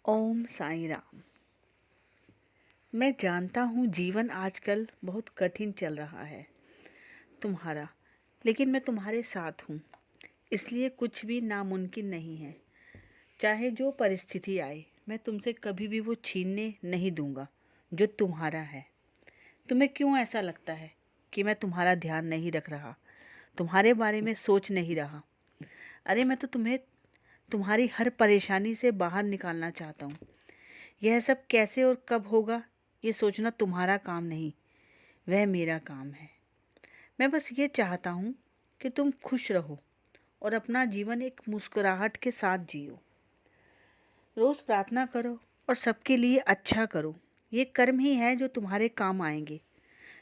ओम साईं राम। मैं जानता हूँ जीवन आजकल बहुत कठिन चल रहा है तुम्हारा, लेकिन मैं तुम्हारे साथ हूँ, इसलिए कुछ भी नामुमकिन नहीं है। चाहे जो परिस्थिति आए, मैं तुमसे कभी भी वो छीनने नहीं दूंगा जो तुम्हारा है। तुम्हें क्यों ऐसा लगता है कि मैं तुम्हारा ध्यान नहीं रख रहा, तुम्हारे बारे में सोच नहीं रहा? अरे मैं तो तुम्हें तुम्हारी हर परेशानी से बाहर निकालना चाहता हूँ। यह सब कैसे और कब होगा ये सोचना तुम्हारा काम नहीं, वह मेरा काम है। मैं बस ये चाहता हूँ कि तुम खुश रहो और अपना जीवन एक मुस्कुराहट के साथ जियो। रोज़ प्रार्थना करो और सबके लिए अच्छा करो। ये कर्म ही है जो तुम्हारे काम आएंगे।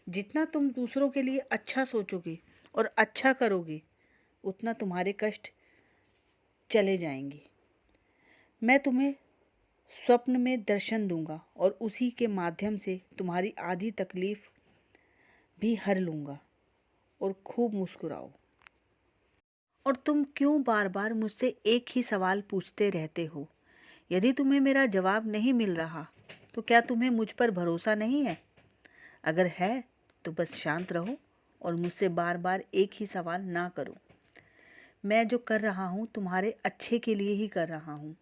जितना तुम दूसरों के लिए अच्छा सोचोगे और अच्छा करोगे, उतना तुम्हारे कष्ट चले जाएंगे। मैं तुम्हें स्वप्न में दर्शन दूंगा और उसी के माध्यम से तुम्हारी आधी तकलीफ भी हर लूंगा। और खूब मुस्कुराओ। और तुम क्यों बार बार मुझसे एक ही सवाल पूछते रहते हो? यदि तुम्हें मेरा जवाब नहीं मिल रहा तो क्या तुम्हें मुझ पर भरोसा नहीं है? अगर है तो बस शांत रहो और मुझसे बार बार एक ही सवाल ना करो। मैं जो कर रहा हूँ तुम्हारे अच्छे के लिए ही कर रहा हूँ।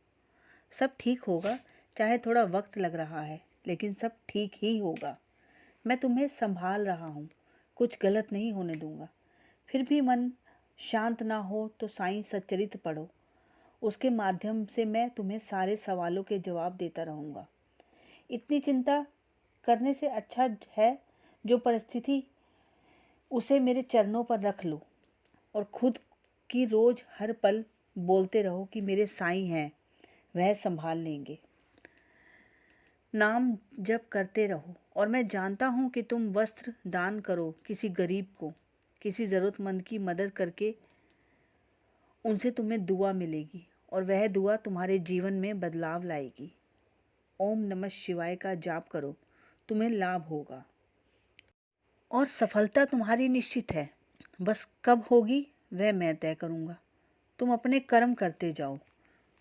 सब ठीक होगा, चाहे थोड़ा वक्त लग रहा है, लेकिन सब ठीक ही होगा। मैं तुम्हें संभाल रहा हूँ, कुछ गलत नहीं होने दूंगा। फिर भी मन शांत ना हो तो साईं सच्चरित्र पढ़ो, उसके माध्यम से मैं तुम्हें सारे सवालों के जवाब देता रहूँगा। इतनी चिंता करने से अच्छा है जो परिस्थिति उसे मेरे चरणों पर रख लो और खुद की रोज़ हर पल बोलते रहो कि मेरे साईं हैं, वह संभाल लेंगे। नाम जप करते रहो और मैं जानता हूँ कि तुम वस्त्र दान करो किसी गरीब को, किसी ज़रूरतमंद की मदद करके उनसे तुम्हें दुआ मिलेगी और वह दुआ तुम्हारे जीवन में बदलाव लाएगी। ओम नमः शिवाय का जाप करो, तुम्हें लाभ होगा और सफलता तुम्हारी निश्चित है। बस कब होगी वह मैं तय करूँगा। तुम अपने कर्म करते जाओ।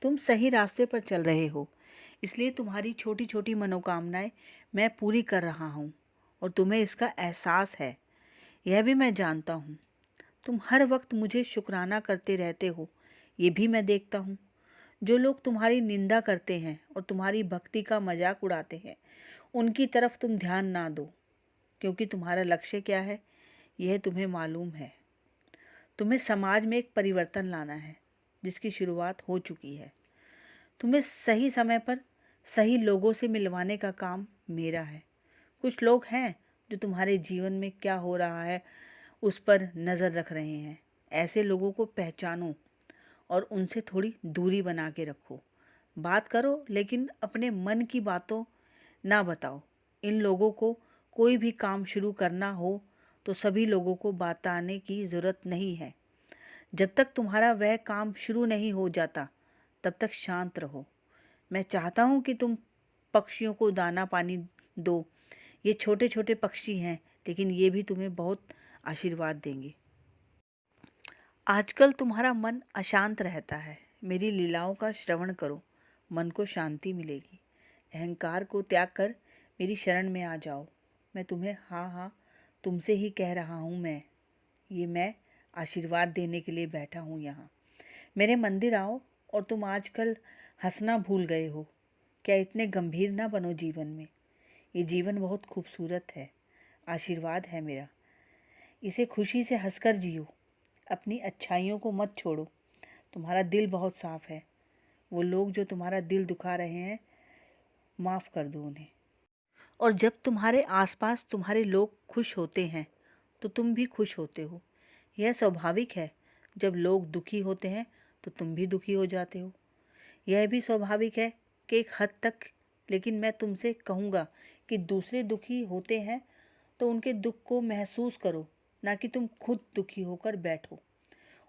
तुम सही रास्ते पर चल रहे हो, इसलिए तुम्हारी छोटी छोटी मनोकामनाएं मैं पूरी कर रहा हूँ और तुम्हें इसका एहसास है। यह भी मैं जानता हूँ। तुम हर वक्त मुझे शुक्राना करते रहते हो, ये भी मैं देखता हूँ। जो लोग तुम्हारी निंदा करते हैं और तुम्हारी भक्ति का मजाक उड़ाते हैं, उनकी तरफ तुम ध्यान ना दो, क्योंकि तुम्हारा लक्ष्य क्या है यह तुम्हें मालूम है। तुम्हें समाज में एक परिवर्तन लाना है जिसकी शुरुआत हो चुकी है। तुम्हें सही समय पर सही लोगों से मिलवाने का काम मेरा है। कुछ लोग हैं जो तुम्हारे जीवन में क्या हो रहा है उस पर नज़र रख रहे हैं। ऐसे लोगों को पहचानो और उनसे थोड़ी दूरी बना के रखो। बात करो लेकिन अपने मन की बातों ना बताओ। इन लोगों को कोई भी काम शुरू करना हो तो सभी लोगों को बताने की ज़रूरत नहीं है। जब तक तुम्हारा वह काम शुरू नहीं हो जाता तब तक शांत रहो। मैं चाहता हूँ कि तुम पक्षियों को दाना पानी दो। ये छोटे छोटे पक्षी हैं, लेकिन ये भी तुम्हें बहुत आशीर्वाद देंगे। आजकल तुम्हारा मन अशांत रहता है। मेरी लीलाओं का श्रवण करो, मन को शांति मिलेगी। अहंकार को त्याग कर मेरी शरण में आ जाओ। मैं तुम्हें हाँ हाँ तुमसे ही कह रहा हूँ। मैं आशीर्वाद देने के लिए बैठा हूँ यहाँ। मेरे मंदिर आओ और तुम आजकल हंसना भूल गए हो। क्या इतने गंभीर ना बनो जीवन में। ये जीवन बहुत खूबसूरत है, आशीर्वाद है मेरा। इसे खुशी से हंसकर जियो। अपनी अच्छाइयों को मत छोड़ो। तुम्हारा दिल बहुत साफ है। वो लोग जो तुम्हारा दिल दुखा रहे हैं, माफ़ कर दो उन्हें। और जब तुम्हारे आसपास तुम्हारे लोग खुश होते हैं तो तुम भी खुश होते हो। यह स्वाभाविक है। जब लोग दुखी होते हैं तो तुम भी दुखी हो जाते हो। यह भी स्वाभाविक है कि एक हद तक, लेकिन मैं तुमसे कहूँगा कि दूसरे दुखी होते हैं तो उनके दुख को महसूस करो, ना कि तुम खुद दुखी होकर बैठो।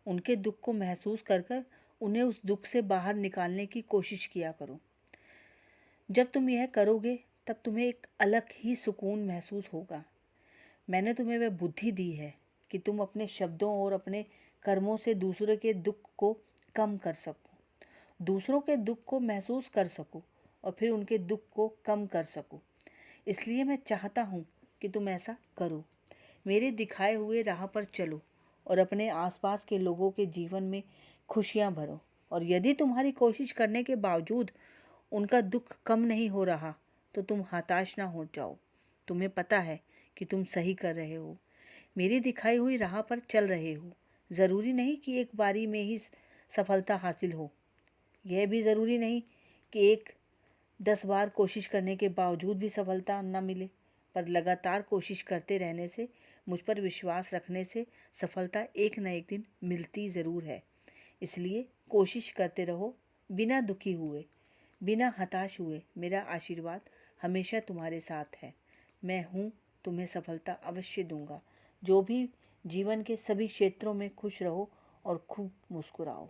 उनके दुख को महसूस कर कर उन्हें उस दुख से बाहर निकालने की कोशिश किया करो। जब तुम यह करोगे तब तुम्हें एक अलग ही सुकून महसूस होगा। मैंने तुम्हें वह बुद्धि दी है कि तुम अपने शब्दों और अपने कर्मों से दूसरों के दुख को कम कर सको, दूसरों के दुख को महसूस कर सको और फिर उनके दुख को कम कर सकूं। इसलिए मैं चाहता हूं कि तुम ऐसा करो। मेरे दिखाए हुए राह पर चलो और अपने आसपास के लोगों के जीवन में खुशियां भरो। और यदि तुम्हारी कोशिश करने के बावजूद उनका दुख कम नहीं हो रहा तो तुम हताश ना हो जाओ। तुम्हें पता है कि तुम सही कर रहे हो, मेरी दिखाई हुई राह पर चल रहे हो। ज़रूरी नहीं कि एक बारी में ही सफलता हासिल हो। यह भी ज़रूरी नहीं कि 10 बार कोशिश करने के बावजूद भी सफलता न मिले, पर लगातार कोशिश करते रहने से, मुझ पर विश्वास रखने से सफलता एक न एक दिन मिलती ज़रूर है। इसलिए कोशिश करते रहो, बिना दुखी हुए, बिना हताश हुए। मेरा आशीर्वाद हमेशा तुम्हारे साथ है। मैं हूँ, तुम्हें सफलता अवश्य दूंगा। जो भी जीवन के सभी क्षेत्रों में खुश रहो और खूब मुस्कुराओ।